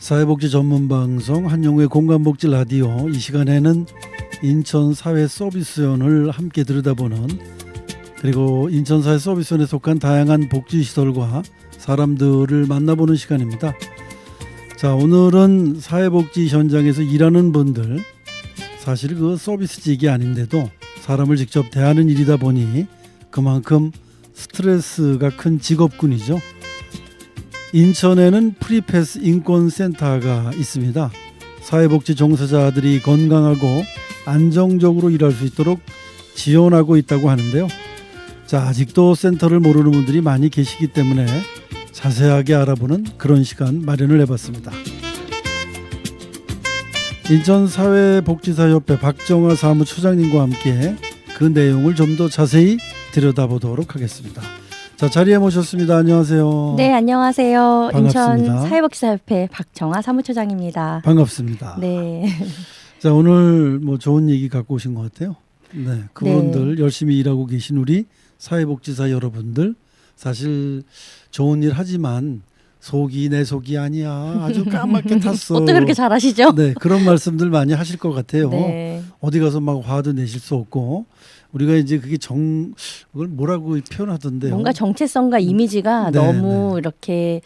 사회복지 전문 방송 한영우의 공간복지 라디오, 이 시간에는 인천 사회서비스원을 함께 들여다보는, 그리고 인천 사회서비스원에 속한 다양한 복지시설과 사람들을 만나보는 시간입니다. 자, 오늘은 사회복지 현장에서 일하는 분들, 사실 그 서비스직이 아닌데도 사람을 직접 대하는 일이다 보니 그만큼 스트레스가 큰 직업군이죠. 인천에는 프리패스 인권센터가 있습니다. 사회복지 종사자들이 건강하고 안정적으로 일할 수 있도록 지원하고 있다고 하는데요. 자, 아직도 센터를 모르는 분들이 많이 계시기 때문에 자세하게 알아보는 그런 시간 마련을 해봤습니다. 인천사회복지사협회 박정아 사무처장님과 함께 그 내용을 좀 더 자세히 들여다보도록 하겠습니다. 자, 자리에 모셨습니다. 안녕하세요. 네, 안녕하세요. 반갑습니다. 인천 사회복지사협회 박정아 사무처장입니다. 반갑습니다. 네. 자, 오늘 뭐 좋은 얘기 갖고 오신 것 같아요. 네, 그분들 열심히 일하고 계신 우리 사회복지사 여러분들, 사실 좋은 일 하지만 속이 내 속이 아니야, 아주 까맣게 탔어. 어떻게 그렇게 잘하시죠? 네, 그런 말씀들 많이 하실 것 같아요. 네. 어디 가서 막 화도 내실 수 없고, 우리가 이제 그게 그걸 뭐라고 표현하던데요. 뭔가 정체성과 이미지가 네, 너무 이렇게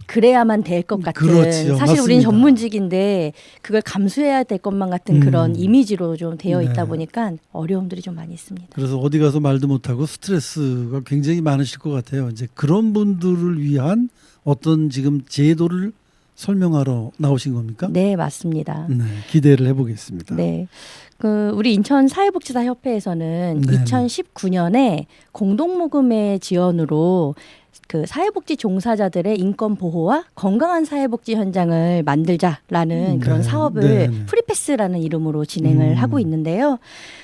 그래야만 될 것 같은, 그렇지요. 사실 우리는 맞습니다. 전문직인데 그걸 감수해야 될 것만 같은 그런 이미지로 좀 되어 네. 있다 보니까 어려움들이 좀 많이 있습니다. 그래서 어디 가서 말도 못하고 스트레스가 굉장히 많으실 것 같아요. 이제 그런 분들을 위한 어떤 지금 제도를 설명하러 나오신 겁니까? 네, 맞습니다. 네, 기대를 해보겠습니다. 네. 우리 인천 사회복지사 협회에서는 네네. 2019년에 공동모금의 지원으로 그 사회복지 종사자들의 인권 보호와 건강한 사회복지 현장을 만들자라는 그런 네. 사업을 네네. 프리패스라는 이름으로 진행을 하고 있는데요.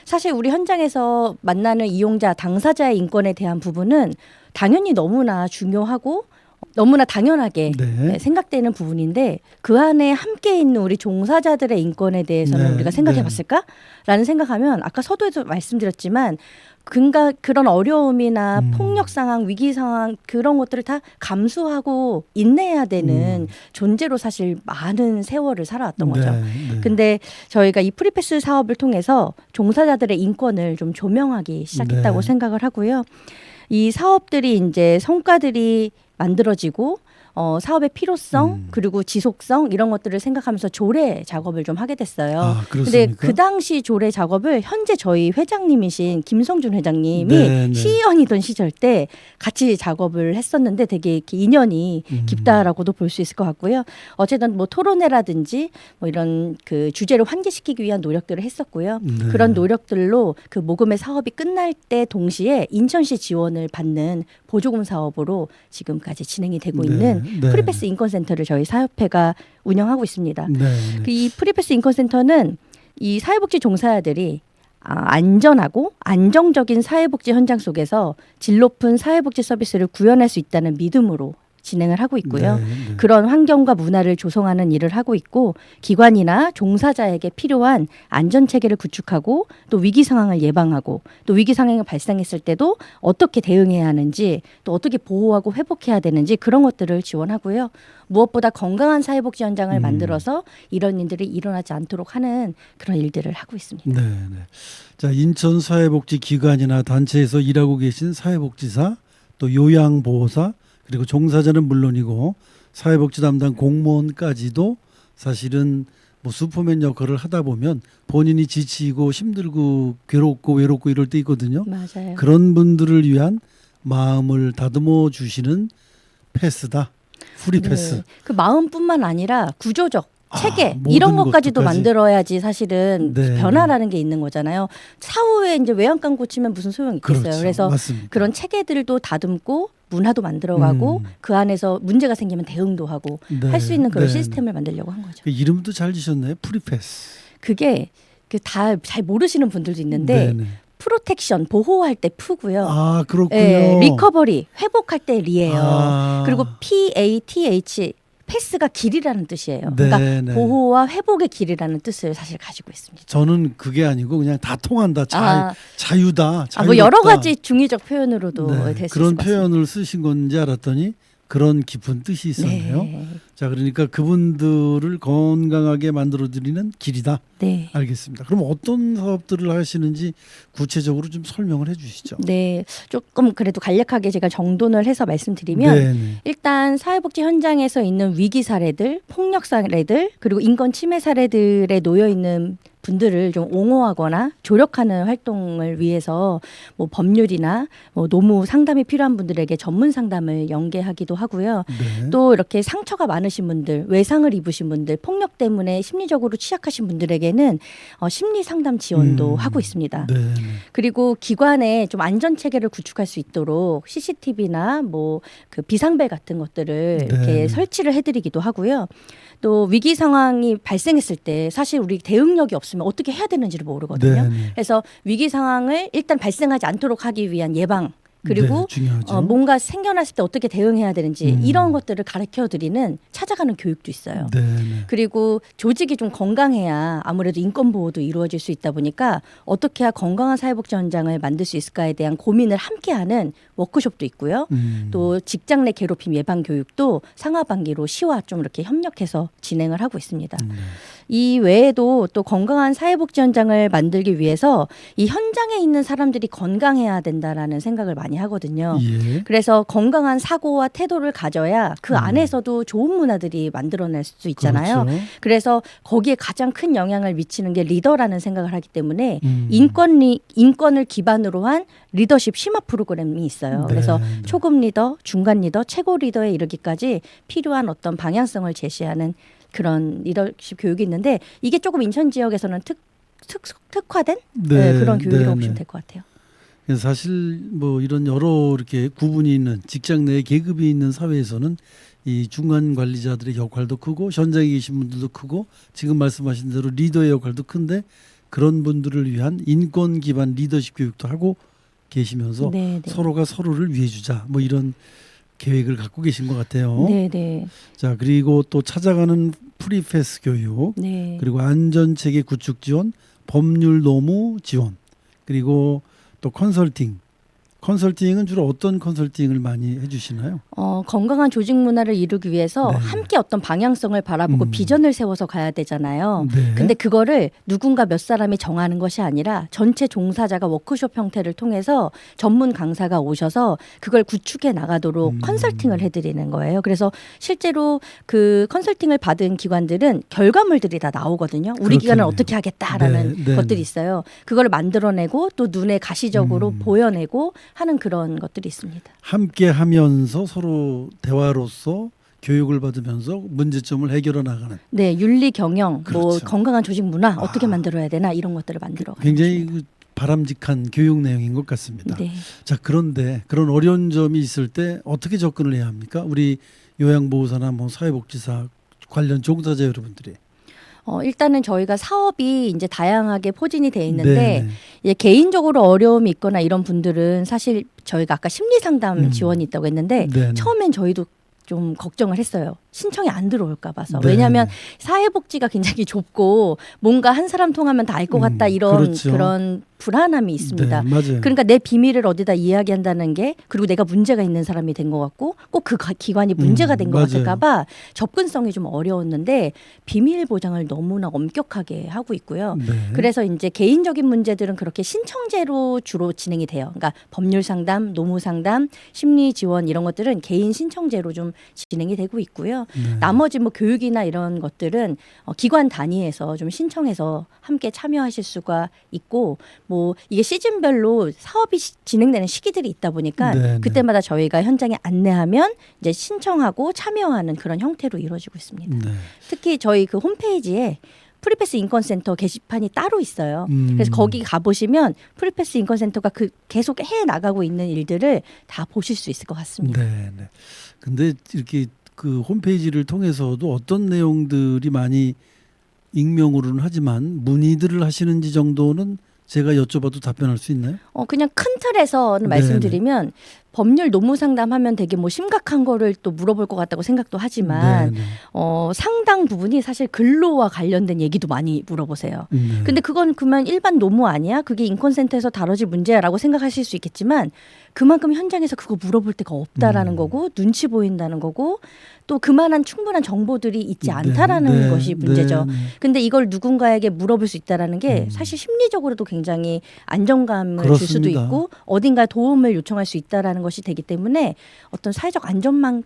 사실 우리 현장에서 만나는 이용자, 당사자의 인권에 대한 부분은 당연히 너무나 중요하고 너무나 당연하게 네. 생각되는 부분인데, 그 안에 함께 있는 우리 종사자들의 인권에 대해서는 네, 우리가 생각해 네. 봤을까라는 생각하면, 아까 서두에도 말씀드렸지만 그런 어려움이나 폭력 상황, 위기 상황, 그런 것들을 다 감수하고 인내해야 되는 존재로 사실 많은 세월을 살아왔던 거죠. 네. 근데 저희가 이 프리패스 사업을 통해서 종사자들의 인권을 좀 조명하기 시작했다고 네. 생각을 하고요. 이 사업들이 이제 성과들이 만들어지고 사업의 필요성 그리고 지속성, 이런 것들을 생각하면서 조례 작업을 좀 하게 됐어요. 아, 근데 그렇습니까? 그 당시 조례 작업을 현재 저희 회장님이신 김성준 회장님이 네, 네. 시의원이던 시절 때 같이 작업을 했었는데 되게 이렇게 인연이 깊다라고도 볼 수 있을 것 같고요. 어쨌든 뭐 토론회라든지 뭐 이런 그 주제를 환기시키기 위한 노력들을 했었고요. 네. 그런 노력들로 그 모금의 사업이 끝날 때 동시에 인천시 지원을 받는 보조금 사업으로 지금까지 진행이 되고 네, 있는 네. 프리패스 인권센터를 저희 사협회가 운영하고 있습니다. 네. 그 이 프리패스 인권센터는 이 사회복지 종사자들이 안전하고 안정적인 사회복지 현장 속에서 질 높은 사회복지 서비스를 구현할 수 있다는 믿음으로 진행을 하고 있고요. 네, 네. 그런 환경과 문화를 조성하는 일을 하고 있고, 기관이나 종사자에게 필요한 안전 체계를 구축하고 또 위기 상황을 예방하고, 또 위기 상황이 발생했을 때도 어떻게 대응해야 하는지, 또 어떻게 보호하고 회복해야 되는지, 그런 것들을 지원하고요. 무엇보다 건강한 사회복지 현장을 만들어서 이런 일들이 일어나지 않도록 하는 그런 일들을 하고 있습니다. 네, 네. 자, 인천 사회복지 기관이나 단체에서 일하고 계신 사회복지사, 또 요양보호사, 그리고 종사자는 물론이고 사회복지 담당 공무원까지도 사실은 뭐 슈퍼맨 역할을 하다 보면 본인이 지치고 힘들고 괴롭고 외롭고 이럴 때 있거든요. 맞아요. 그런 분들을 위한 마음을 다듬어 주시는 패스다. 프리패스. 네. 그 마음뿐만 아니라 구조적 체계, 모든 이런 것까지도 것들까지. 만들어야지 사실은 네. 변화라는 게 있는 거잖아요. 차후에 이제 외양간 고치면 무슨 소용이 있겠어요. 그렇죠. 그래서 맞습니다. 그런 체계들도 다듬고 문화도 만들어가고 그 안에서 문제가 생기면 대응도 하고 네. 할 수 있는 그런 네. 시스템을 만들려고 한 거죠. 그 이름도 잘 지셨네요. 프리패스. 그게 다 잘 모르시는 분들도 있는데 네네. 프로텍션, 보호할 때 푸고요. 아, 그렇군요. 예, 리커버리, 회복할 때 리예요. 아. 그리고 PATH, 패스가 길이라는 뜻이에요. 네, 그러니까 네. 보호와 회복의 길이라는 뜻을 사실 가지고 있습니다. 저는 그게 아니고 그냥 다 통한다. 자유다. 뭐 여러 자유롭다. 가지 중의적 표현으로도 네, 될 수 그런 있을 것 같습니다. 표현을 쓰신 건지 알았더니 그런 깊은 뜻이 있었네요. 네. 자, 그러니까 그분들을 건강하게 만들어드리는 길이다. 네. 알겠습니다. 그럼 어떤 사업들을 하시는지 구체적으로 좀 설명을 해주시죠. 네. 조금 그래도 간략하게 제가 정돈을 해서 말씀드리면 네. 일단 사회복지 현장에서 있는 위기 사례들, 폭력 사례들, 그리고 인권 침해 사례들에 놓여 있는 분들을 좀 옹호하거나 조력하는 활동을 위해서 뭐 법률이나 뭐 노무 상담이 필요한 분들에게 전문 상담을 연계하기도 하고요. 네. 또 이렇게 상처가 많으신 분들, 외상을 입으신 분들, 폭력 때문에 심리적으로 취약하신 분들에게는 심리 상담 지원도 하고 있습니다. 네. 그리고 기관에 좀 안전 체계를 구축할 수 있도록 CCTV나 뭐 그 비상벨 같은 것들을 이렇게 네. 설치를 해드리기도 하고요. 또 위기 상황이 발생했을 때 사실 우리 대응력이 없으면 어떻게 해야 되는지를 모르거든요. 네. 그래서 위기 상황을 일단 발생하지 않도록 하기 위한 예방 그리고 네, 중요하죠. 뭔가 생겨났을 때 어떻게 대응해야 되는지 이런 것들을 가르쳐드리는 찾아가는 교육도 있어요. 네. 그리고 조직이 좀 건강해야 아무래도 인권 보호도 이루어질 수 있다 보니까 어떻게 해야 건강한 사회복지 현장을 만들 수 있을까에 대한 고민을 함께하는 워크숍도 있고요. 또 직장 내 괴롭힘 예방 교육도 상하반기로 시와 좀 이렇게 협력해서 진행을 하고 있습니다. 이 외에도 또 건강한 사회복지 현장을 만들기 위해서 이 현장에 있는 사람들이 건강해야 된다라는 생각을 많이 하거든요. 예. 그래서 건강한 사고와 태도를 가져야 그 안에서도 좋은 문화들이 만들어낼 수 있잖아요. 그렇죠. 그래서 거기에 가장 큰 영향을 미치는 게 리더라는 생각을 하기 때문에 음. 인권을 기반으로 한 리더십 심화 프로그램이 있어요. 네, 그래서 네. 초급 리더, 중간 리더, 최고 리더에 이르기까지 필요한 어떤 방향성을 제시하는 그런 리더십 교육이 있는데 이게 조금 인천 지역에서는 특화된 그런 교육이라고 보시면 될 것 같아요. 그래서 사실 뭐 이런 여러 이렇게 구분이 있는 직장 내 계급이 있는 사회에서는 이 중간 관리자들의 역할도 크고 현장에 계신 분들도 크고 지금 말씀하신 대로 리더의 역할도 큰데 그런 분들을 위한 인권 기반 리더십 교육도 하고 계시면서 네, 네. 서로가 서로를 위해 주자 뭐 이런 계획을 갖고 계신 것 같아요. 네, 네. 자, 그리고 또 찾아가는 프리패스 교육, 네. 그리고 안전체계 구축 지원, 법률 노무 지원, 그리고 또 컨설팅은 주로 어떤 컨설팅을 많이 해주시나요? 건강한 조직 문화를 이루기 위해서 네. 함께 어떤 방향성을 바라보고 비전을 세워서 가야 되잖아요. 네. 근데 그거를 누군가 몇 사람이 정하는 것이 아니라 전체 종사자가 워크숍 형태를 통해서 전문 강사가 오셔서 그걸 구축해 나가도록 컨설팅을 해드리는 거예요. 그래서 실제로 그 컨설팅을 받은 기관들은 결과물들이 다 나오거든요. 우리 기관은 그렇겠네요. 어떻게 하겠다라는 네, 네, 것들이 네. 있어요. 그걸 만들어내고 또 눈에 가시적으로 보여내고 하는 그런 것들이 있습니다. 함께 하면서 서로 대화로서 교육을 받으면서 문제점을 해결해 나가는 네, 윤리 경영, 뭐 그렇죠. 건강한 조직 문화 어떻게 만들어야 되나 이런 것들을 만들어 가는 굉장히 것입니다. 그 바람직한 교육 내용인 것 같습니다. 네. 자, 그런데 그런 어려운 점이 있을 때 어떻게 접근을 해야 합니까? 우리 요양보호사나 뭐 사회복지사 관련 종사자 여러분들이. 일단은 저희가 사업이 이제 다양하게 포진이 돼 있는데 네. 이제 개인적으로 어려움이 있거나 이런 분들은 사실 저희가 아까 심리 상담 지원이 있다고 했는데 네. 처음엔 저희도 좀 걱정을 했어요. 신청이 안 들어올까 봐서. 네. 왜냐하면 사회복지가 굉장히 좁고 뭔가 한 사람 통하면 다 알 것 같다 이런 그렇죠. 그런 불안함이 있습니다. 네, 맞아요. 그러니까 내 비밀을 어디다 이야기한다는 게 그리고 내가 문제가 있는 사람이 된 것 같고 꼭 그 기관이 문제가 된 것 맞아요. 같을까 봐 접근성이 좀 어려웠는데 비밀 보장을 너무나 엄격하게 하고 있고요. 네. 그래서 이제 개인적인 문제들은 그렇게 신청제로 주로 진행이 돼요. 그러니까 법률 상담, 노무 상담, 심리 지원 이런 것들은 개인 신청제로 좀 진행이 되고 있고요. 네. 나머지 뭐 교육이나 이런 것들은 기관 단위에서 좀 신청해서 함께 참여하실 수가 있고 뭐 이게 시즌별로 사업이 진행되는 시기들이 있다 보니까 네, 네. 그때마다 저희가 현장에 안내하면 이제 신청하고 참여하는 그런 형태로 이루어지고 있습니다. 네. 특히 저희 그 홈페이지에 프리패스 인권센터 게시판이 따로 있어요. 그래서 거기 가보시면 프리패스 인권센터가 그 계속 해 나가고 있는 일들을 다 보실 수 있을 것 같습니다. 네, 네. 근데 이렇게 그 홈페이지를 통해서도 어떤 내용들이 많이 익명으로는 하지만 문의들을 하시는지 정도는 제가 여쭤봐도 답변할 수 있나요? 그냥 큰 틀에서는 네네. 말씀드리면 법률 노무 상담하면 되게 뭐 심각한 거를 또 물어볼 것 같다고 생각도 하지만 네, 네. 상당 부분이 사실 근로와 관련된 얘기도 많이 물어보세요. 네. 근데 그건 그만 일반 노무 아니야? 그게 인권센터에서 다뤄질 문제야라고 생각하실 수 있겠지만 그만큼 현장에서 그거 물어볼 데가 없다라는 거고 눈치 보인다는 거고 또 그만한 충분한 정보들이 있지 않다라는 네, 것이 문제죠. 네, 네. 근데 이걸 누군가에게 물어볼 수 있다라는 게 사실 심리적으로도 굉장히 안정감을 줄 수도 그렇습니다. 있고 어딘가 도움을 요청할 수 있다라는 것이 되기 때문에 어떤 사회적 안전망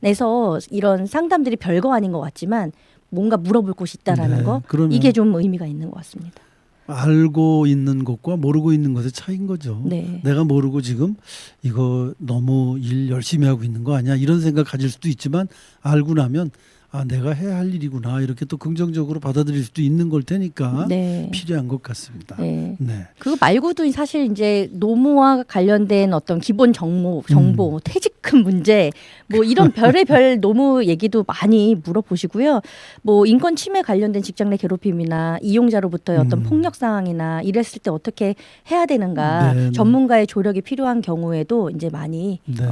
차원에서 이런 상담들이 별거 아닌 것 같지만 뭔가 물어볼 곳이 있다라는 네, 거 그러면 이게 좀 의미가 있는 것 같습니다. 알고 있는 것과 모르고 있는 것의 차이인 거죠. 네. 내가 모르고 지금 이거 너무 일 열심히 하고 있는 거 아니야 이런 생각 가질 수도 있지만 알고 나면 아 내가 해야 할 일이구나 이렇게 또 긍정적으로 받아들일 수도 있는 걸 테니까 네. 필요한 것 같습니다. 네. 네. 그거 말고도 사실 이제 노무와 관련된 어떤 기본 정보, 뭐 퇴직금 문제, 뭐 이런 별의별 노무 얘기도 많이 물어보시고요. 뭐 인권 침해 관련된 직장 내 괴롭힘이나 이용자로부터의 어떤 폭력 상황이나 이랬을 때 어떻게 해야 되는가 네, 네. 전문가의 조력이 필요한 경우에도 이제 많이 네, 네.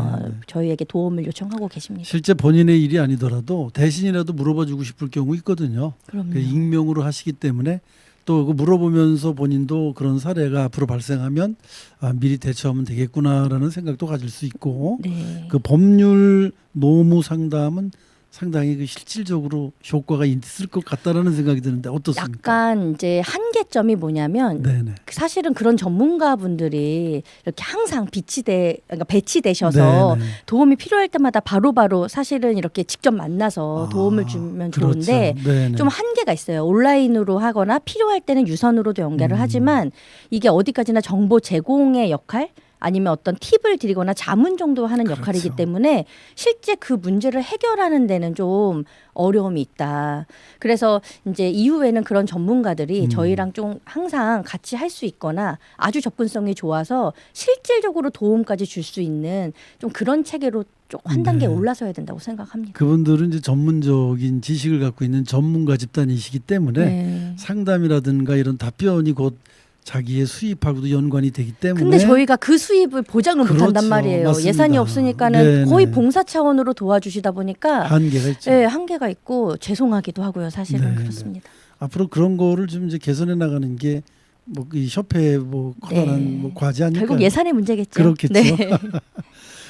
저희에게 도움을 요청하고 계십니다. 실제 본인의 일이 아니더라도 대신이라도 물어봐주고 싶을 경우 있거든요. 그럼요. 그 익명으로 하시기 때문에 또 그 물어보면서 본인도 그런 사례가 앞으로 발생하면 아, 미리 대처하면 되겠구나라는 생각도 가질 수 있고 네. 그 법률 노무 상담은 상당히 그 실질적으로 효과가 있을 것 같다라는 생각이 드는데 어떻습니까? 약간 이제 한계점이 뭐냐면 네네. 사실은 그런 전문가분들이 이렇게 항상 그러니까 배치되셔서 네네. 도움이 필요할 때마다 바로바로 사실은 이렇게 직접 만나서 아, 도움을 주면 그렇죠. 좋은데 네네. 좀 한계가 있어요. 온라인으로 하거나 필요할 때는 유선으로도 연결을 하지만 이게 어디까지나 정보 제공의 역할 아니면 어떤 팁을 드리거나 자문 정도 하는 그렇죠. 역할이기 때문에 실제 그 문제를 해결하는 데는 좀 어려움이 있다. 그래서 이제 이후에는 그런 전문가들이 저희랑 좀 항상 같이 할 수 있거나 아주 접근성이 좋아서 실질적으로 도움까지 줄 수 있는 좀 그런 체계로 좀 한 단계 네. 올라서야 된다고 생각합니다. 그분들은 이제 전문적인 지식을 갖고 있는 전문가 집단이시기 때문에 네. 상담이라든가 이런 답변이 곧 자기의 수입하고도 연관이 되기 때문에 근데 저희가 그 수입을 보장을 그렇죠. 못한단 말이에요. 맞습니다. 예산이 없으니까는 네네. 거의 봉사 차원으로 도와주시다 보니까 한계가 있죠. 네, 한계가 있고 죄송하기도 하고요. 사실은 네, 그렇습니다. 앞으로 그런 거를 좀 이제 개선해 나가는 게 뭐 이 협회 뭐 커다란 네. 뭐 과제 아닐까요? 결국 예산의 문제겠죠. 그렇겠죠. 네.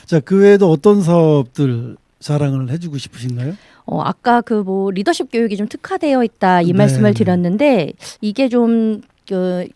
자, 그 외에도 어떤 사업들 자랑을 해주고 싶으신가요? 아까 그 뭐 리더십 교육이 좀 특화되어 있다 이 네. 말씀을 드렸는데 이게 좀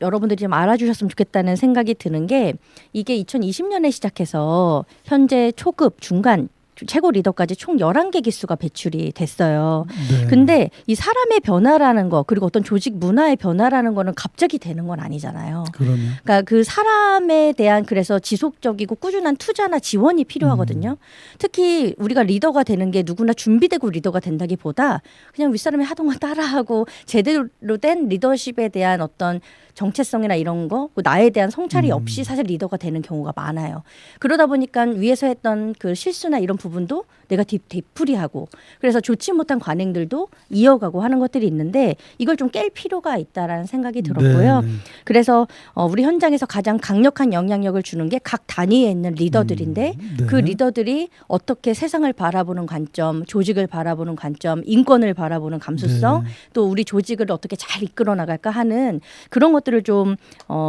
여러분들이 좀 알아주셨으면 좋겠다는 생각이 드는 게 이게 2020년에 시작해서 현재 초급, 중간, 최고 리더까지 총 11개 기수가 배출이 됐어요. 네. 근데 이 사람의 변화라는 거 그리고 어떤 조직 문화의 변화라는 거는 갑자기 되는 건 아니잖아요. 그러면 그러니까 그 사람에 대한 그래서 지속적이고 꾸준한 투자나 지원이 필요하거든요. 특히 우리가 리더가 되는 게 누구나 준비되고 리더가 된다기보다 그냥 윗사람이 하던 거 따라하고 제대로 된 리더십에 대한 어떤 정체성이나 이런 거 나에 대한 성찰이 없이 사실 리더가 되는 경우가 많아요. 그러다 보니까 위에서 했던 그 실수나 이런 부분도 내가 되풀이하고 그래서 좋지 못한 관행들도 이어가고 하는 것들이 있는데 이걸 좀 깰 필요가 있다라는 생각이 들었고요. 네. 그래서 우리 현장에서 가장 강력한 영향력을 주는 게 각 단위에 있는 리더들인데 네. 그 리더들이 어떻게 세상을 바라보는 관점, 조직을 바라보는 관점, 인권을 바라보는 감수성, 네. 또 우리 조직을 어떻게 잘 이끌어 나갈까 하는 그런 것들을 좀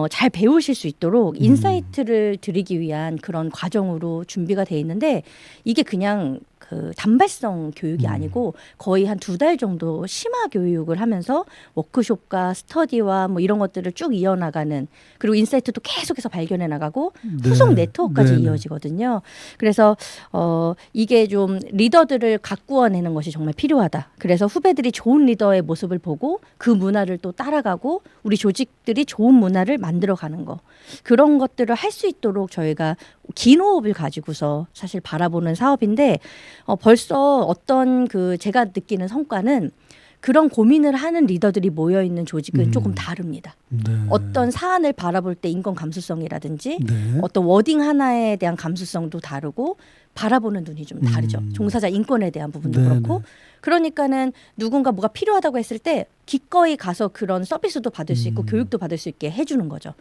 잘 배우실 수 있도록 인사이트를 드리기 위한 그런 과정으로 준비가 돼 있는데 이게 그냥 그 단발성 교육이 아니고 거의 한 2달 정도 심화 교육을 하면서 워크숍과 스터디와 뭐 이런 것들을 쭉 이어나가는 그리고 인사이트도 계속해서 발견해 나가고 후속 네트워크까지 네. 이어지거든요. 그래서 이게 좀 리더들을 가꾸어내는 것이 정말 필요하다. 그래서 후배들이 좋은 리더의 모습을 보고 그 문화를 또 따라가고 우리 조직들이 좋은 문화를 만들어가는 거 그런 것들을 할 수 있도록 저희가 긴 호흡을 가지고서 사실 바라보는 사업인데 벌써 어떤 그 제가 느끼는 성과는 그런 고민을 하는 리더들이 모여 있는 조직은 조금 다릅니다. 네. 어떤 사안을 바라볼 때 인권 감수성이라든지 네. 어떤 워딩 하나에 대한 감수성도 다르고 바라보는 눈이 좀 다르죠. 종사자 인권에 대한 부분도 네네. 그렇고 그러니까는 누군가 뭐가 필요하다고 했을 때 기꺼이 가서 그런 서비스도 받을 수 있고 교육도 받을 수 있게 해주는 거죠.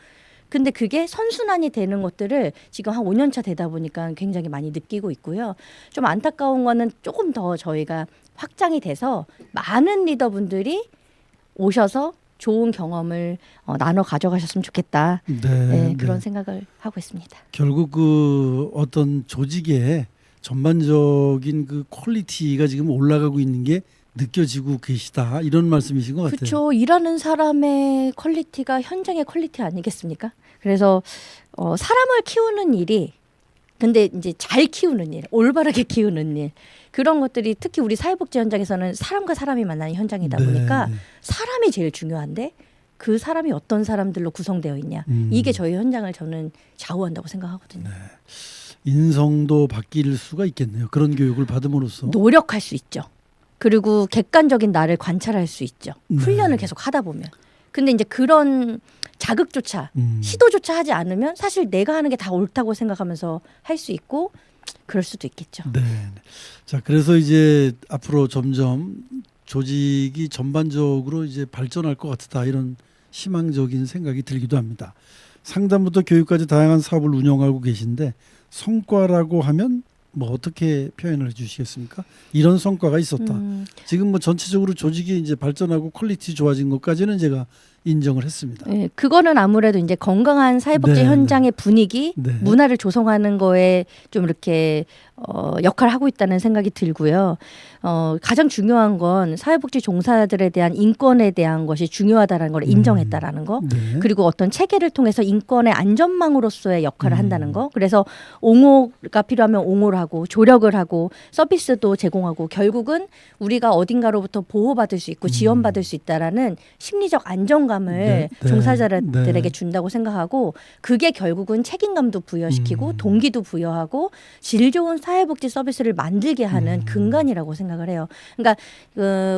근데 그게 선순환이 되는 것들을 지금 한 5년 차 되다 보니까 굉장히 많이 느끼고 있고요. 좀 안타까운 거는 조금 더 저희가 확장이 돼서 많은 리더분들이 오셔서 좋은 경험을 나눠 가져가셨으면 좋겠다. 네, 그런 생각을 하고 있습니다. 결국 그 어떤 조직의 전반적인 그 퀄리티가 지금 올라가고 있는 게 느껴지고 계시다 이런 말씀이신 것 같아요. 그렇죠. 일하는 사람의 퀄리티가 현장의 퀄리티 아니겠습니까? 그래서 사람을 키우는 일이 근데 이제 잘 키우는 일, 올바르게 키우는 일 그런 것들이 특히 우리 사회복지 현장에서는 사람과 사람이 만나는 현장이다 보니까 사람이 제일 중요한데 그 사람이 어떤 사람들로 구성되어 있냐 이게 저희 현장을 저는 좌우한다고 생각하거든요. 네. 인성도 바뀔 수가 있겠네요. 그런 교육을 받음으로써 노력할 수 있죠. 그리고 객관적인 나를 관찰할 수 있죠. 훈련을 계속 하다 보면. 근데 이제 그런 자극조차 시도조차 하지 않으면 사실 내가 하는 게 다 옳다고 생각하면서 할 수 있고 그럴 수도 있겠죠. 네. 자, 그래서 이제 앞으로 점점 조직이 전반적으로 이제 발전할 것 같다 이런 희망적인 생각이 들기도 합니다. 상담부터 교육까지 다양한 사업을 운영하고 계신데 성과라고 하면 뭐 어떻게 표현을 해주시겠습니까? 이런 성과가 있었다. 지금 뭐 전체적으로 조직이 이제 발전하고 퀄리티 좋아진 것까지는 제가 인정을 했습니다. 네, 그거는 아무래도 이제 건강한 사회복지 현장의 분위기, 문화를 조성하는 거에 좀 이렇게 역할을 하고 있다는 생각이 들고요. 가장 중요한 건 사회복지 종사자들에 대한 인권에 대한 것이 중요하다는 걸 인정했다라는 거. 그리고 어떤 체계를 통해서 인권의 안전망으로서의 역할을 한다는 거. 그래서 옹호가 필요하면 옹호를 하고 조력을 하고 서비스도 제공하고 결국은 우리가 어딘가로부터 보호받을 수 있고 지원받을 수 있다라는 심리적 안정감을 종사자들에게 준다고 생각하고 그게 결국은 책임감도 부여시키고 동기도 부여하고 질 좋은 사회복지 서비스를 만들게 하는 근간이라고 생각을 해요. 그러니까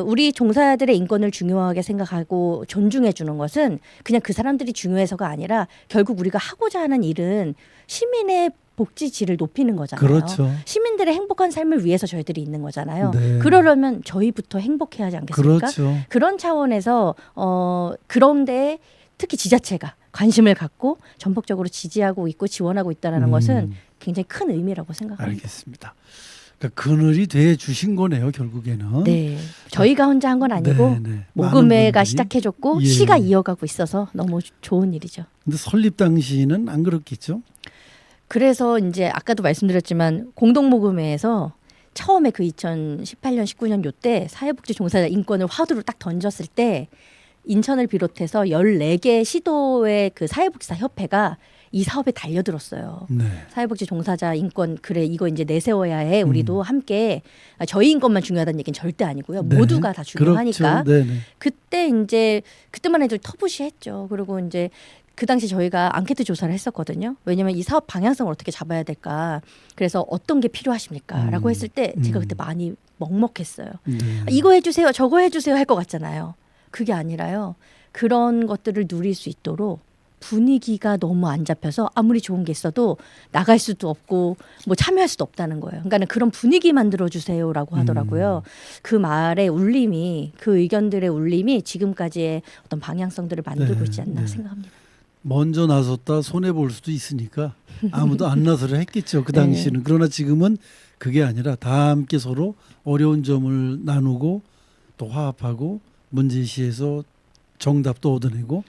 우리 종사자들의 인권을 중요하게 생각하고 존중해 주는 것은 그냥 그 사람들이 중요해서가 아니라 결국 우리가 하고자 하는 일은 시민의 복지 질을 높이는 거잖아요. 그렇죠. 시민들의 행복한 삶을 위해서 저희들이 있는 거잖아요. 그러려면 저희부터 행복해야 하지 않겠습니까? 그렇죠. 그런 차원에서 그런데 특히 지자체가 관심을 갖고 전폭적으로 지지하고 있고 지원하고 있다는 것은 굉장히 큰 의미라고 생각합니다. 알겠습니다. 그러니까 그늘이 돼 주신 거네요, 결국에는. 네, 저희가 혼자 한 건 아니고 모금회가 시작해줬고 시가 이어가고 있어서 너무 좋은 일이죠. 근데 설립 당시는 안 그렇겠죠? 그래서 이제 아까도 말씀드렸지만 공동모금회에서 처음에 그 2018년, 19년 요때 사회복지 종사자 인권을 화두로 딱 던졌을 때 인천을 비롯해서 14개 시도의 그 사회복지사 협회가 이 사업에 달려들었어요. 사회복지 종사자 인권 그래 이거 이제 내세워야 해. 우리도 함께 저희 인권만 중요하다는 얘기는 절대 아니고요. 모두가 다 중요하니까. 그때 이제 그때만 해도 터부시했죠. 그리고 이제 그 당시 저희가 앙케이트 조사를 했었거든요. 왜냐하면 이 사업 방향성을 어떻게 잡아야 될까. 그래서 어떤 게 필요하십니까? 라고 했을 때 제가 그때 많이 먹먹했어요. 이거 해주세요. 저거 해주세요 할 것 같잖아요. 그게 아니라요. 그런 것들을 누릴 수 있도록 분위기가 너무 안 잡혀서 아무리 좋은 게 있어도 나갈 수도 없고 뭐 참여할 수도 없다는 거예요. 그러니까 그런 분위기 만들어주세요라고 하더라고요. 그 말의 울림이 그 의견들의 울림이 지금까지의 어떤 방향성들을 만들고 있지 않나 생각합니다. 먼저 나섰다 손해 볼 수도 있으니까 아무도 안 나서려 했겠죠. 그 당시는. 그러나 지금은 그게 아니라 다 함께 서로 어려운 점을 나누고 또 화합하고 문제시해서 정답도 얻어내고.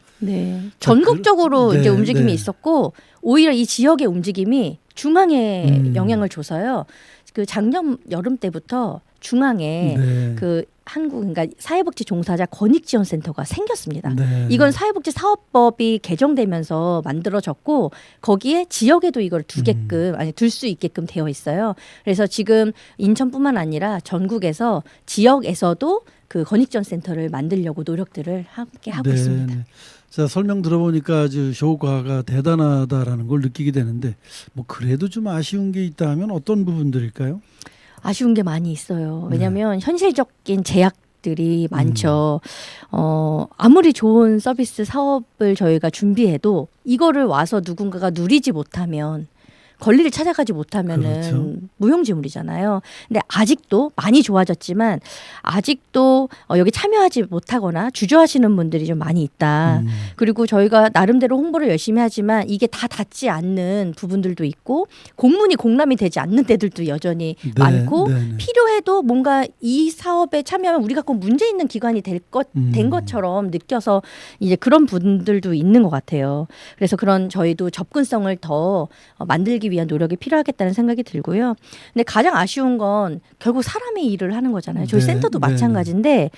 전국적으로 이제 움직임이 있었고 오히려 이 지역의 움직임이 중앙에 영향을 줘서요. 그 작년 여름 때부터 중앙에 그 한국 그러니까 사회복지 종사자 권익지원센터가 생겼습니다. 이건 사회복지 사업법이 개정되면서 만들어졌고 거기에 지역에도 이걸 두게끔 아니 둘 수 있게끔 되어 있어요. 그래서 지금 인천뿐만 아니라 전국에서 지역에서도 그 권익지원센터를 만들려고 노력들을 함께 하고 있습니다. 자, 설명 들어보니까 아주 효과가 대단하다라는 걸 느끼게 되는데 뭐 그래도 좀 아쉬운 게 있다면 어떤 부분들일까요? 아쉬운 게 많이 있어요. 왜냐하면 현실적인 제약들이 많죠. 아무리 좋은 서비스 사업을 저희가 준비해도 이거를 와서 누군가가 누리지 못하면 권리를 찾아가지 못하면은 그렇죠. 무용지물이잖아요. 근데 아직도 많이 좋아졌지만 아직도 여기 참여하지 못하거나 주저하시는 분들이 좀 많이 있다. 그리고 저희가 나름대로 홍보를 열심히 하지만 이게 다 닿지 않는 부분들도 있고 공문이 공람이 되지 않는 데들도 여전히 네, 많고 네, 네. 필요해도 뭔가 이 사업에 참여하면 우리가 꼭 문제 있는 기관이 된 것처럼 느껴서 이제 그런 분들도 있는 것 같아요. 그래서 그런 저희도 접근성을 더 만들기 위한 노력이 필요하겠다는 생각이 들고요. 근데 가장 아쉬운 건 결국 사람이 일을 하는 거잖아요. 저희 네, 센터도 네, 마찬가지인데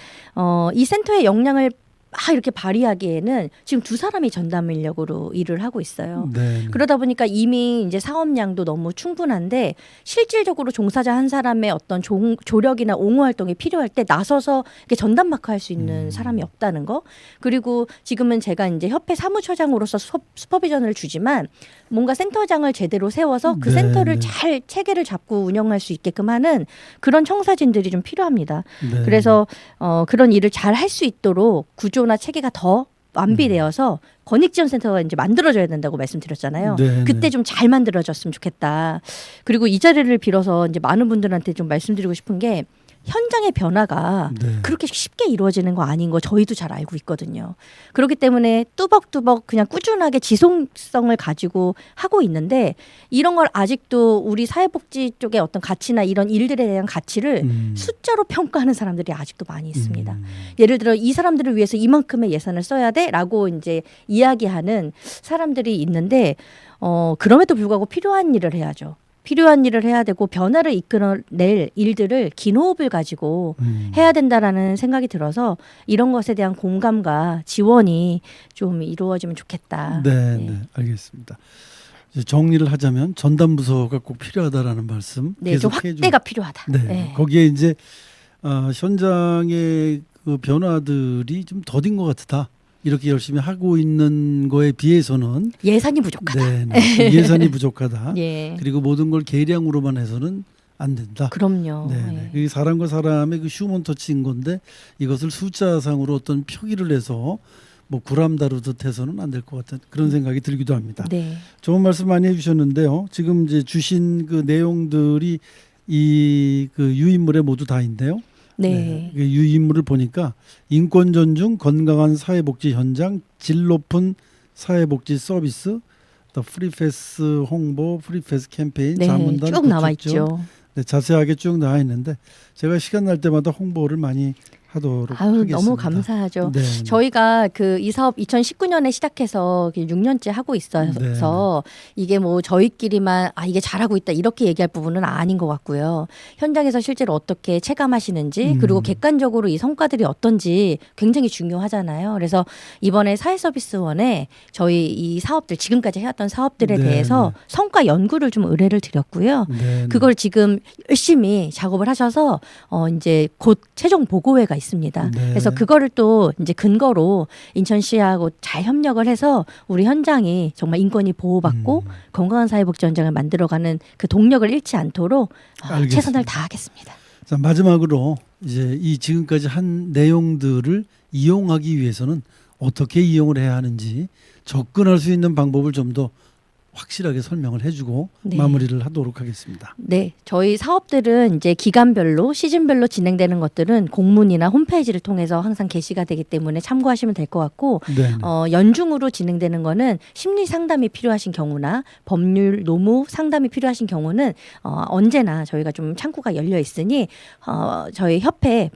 이 센터의 역량을 막 이렇게 발휘하기에는 지금 2사람이 전담 인력으로 일을 하고 있어요. 네, 네. 그러다 보니까 이미 이제 사업량도 너무 충분한데 실질적으로 종사자 한 사람의 어떤 조력이나 옹호 활동이 필요할 때 나서서 이렇게 전담 마크 할 수 있는 사람이 없다는 거. 그리고 지금은 제가 이제 협회 사무처장으로서 슈퍼비전을 주지만 뭔가 센터장을 제대로 세워서 그 네, 센터를 네. 잘 체계를 잡고 운영할 수 있게끔 하는 그런 청사진들이 좀 필요합니다. 네. 그래서 그런 일을 잘 할 수 있도록 구조나 체계가 더 완비되어서 권익지원센터가 이제 만들어져야 된다고 말씀드렸잖아요. 네, 그때 네. 좀 잘 만들어졌으면 좋겠다. 그리고 이 자리를 빌어서 이제 많은 분들한테 좀 말씀드리고 싶은 게 현장의 변화가 네. 그렇게 쉽게 이루어지는 거 아닌 거 저희도 잘 알고 있거든요. 그렇기 때문에 뚜벅뚜벅 그냥 꾸준하게 지속성을 가지고 하고 있는데 이런 걸 아직도 우리 사회복지 쪽의 어떤 가치나 이런 일들에 대한 가치를 숫자로 평가하는 사람들이 아직도 많이 있습니다. 예를 들어 이 사람들을 위해서 이만큼의 예산을 써야 돼라고 이제 이야기하는 사람들이 있는데 그럼에도 불구하고 필요한 일을 해야죠. 필요한 일을 해야 되고 변화를 이끌어낼 일들을 긴 호흡을 가지고 해야 된다라는 생각이 들어서 이런 것에 대한 공감과 지원이 좀 이루어지면 좋겠다. 네, 네. 네, 알겠습니다. 이제 정리를 하자면 전담 부서가 꼭 필요하다라는 말씀 네, 좀 계속 확대가 필요하다. 네, 네. 거기에 이제 현장의 그 변화들이 좀 더딘 것 같다. 이렇게 열심히 하고 있는 거에 비해서는 예산이 부족하다. 네, 네. 예산이 부족하다. 예. 그리고 모든 걸 계량으로만 해서는 안 된다. 그럼요. 네, 네. 그게 사람과 사람의 그 휴먼 터치인 건데 이것을 숫자상으로 어떤 표기를 해서 뭐 구람 다루듯 해서는 안 될 것 같은 그런 생각이 들기도 합니다. 네. 좋은 말씀 많이 해주셨는데요. 지금 이제 주신 그 내용들이 이 그 유인물에 모두 다인데요. 네. 그 유인물을 보니까 인권 존중, 건강한 사회복지 현장, 질 높은 사회복지 서비스, 또 프리패스 홍보, 프리패스 캠페인, 네. 자문단 쭉 나와 구축 전. 있죠. 네, 자세하게 쭉 나와 있는데 제가 시간 날 때마다 홍보를 많이 하도록 아유, 하겠습니다. 너무 감사하죠. 네, 저희가 그 이 사업 2019년에 시작해서 6년째 하고 있어서 이게 뭐 저희끼리만 이게 잘하고 있다 이렇게 얘기할 부분은 아닌 것 같고요. 현장에서 실제로 어떻게 체감하시는지 그리고 객관적으로 이 성과들이 어떤지 굉장히 중요하잖아요. 그래서 이번에 사회서비스원에 저희 이 사업들 지금까지 해왔던 사업들에 네, 대해서 성과 연구를 좀 의뢰를 드렸고요. 네, 그걸 지금 열심히 작업을 하셔서 이제 곧 최종 보고회가 있습니다. 네. 그래서 그거를 또 이제 근거로 인천시하고 잘 협력을 해서 우리 현장이 정말 인권이 보호받고 건강한 사회복지 현장을 만들어가는 그 동력을 잃지 않도록 알겠습니다. 최선을 다하겠습니다. 자, 마지막으로 이제 이 지금까지 한 내용들을 이용하기 위해서는 어떻게 이용을 해야 하는지 접근할 수 있는 방법을 좀 더 확실하게 설명을 해주고 네. 마무리를 하도록 하겠습니다. 네, 저희 사업들은 이제 기간별로 시즌별로 진행되는 것들은 공문이나 홈페이지를 통해서 항상 게시가 되기 때문에 참고하시면 될 것 같고 네, 연중으로 진행되는 거는 심리 상담이 필요하신 경우나 법률 노무 상담이 필요하신 경우는 언제나 저희가 좀 창구가 열려 있으니 저희 협회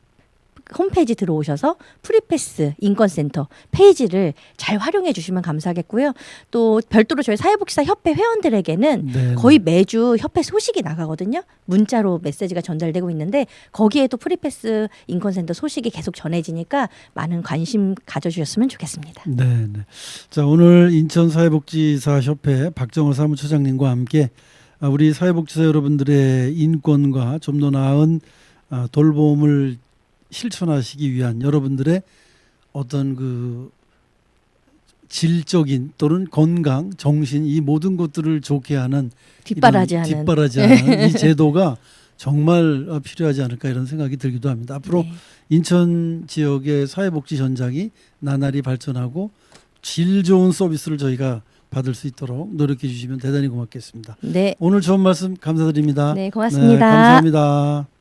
홈페이지 들어오셔서 프리패스 인권센터 페이지를 잘 활용해 주시면 감사하겠고요. 또 별도로 저희 사회복지사 협회 회원들에게는 네. 거의 매주 협회 소식이 나가거든요. 문자로 메시지가 전달되고 있는데 거기에도 프리패스 인권센터 소식이 계속 전해지니까 많은 관심 가져주셨으면 좋겠습니다. 네, 네. 자, 오늘 인천사회복지사 협회 박정호 사무처장님과 함께 우리 사회복지사 여러분들의 인권과 좀 더 나은 돌봄을 실천하시기 위한 여러분들의 어떤 그 질적인 또는 건강, 정신 이 모든 것들을 좋게 하는 뒷바라지하는 이 제도가 정말 필요하지 않을까 이런 생각이 들기도 합니다. 앞으로 네. 인천 지역의 사회복지 현장이 나날이 발전하고 질 좋은 서비스를 저희가 받을 수 있도록 노력해 주시면 대단히 고맙겠습니다. 네. 오늘 좋은 말씀 감사드립니다. 네, 고맙습니다. 네, 감사합니다.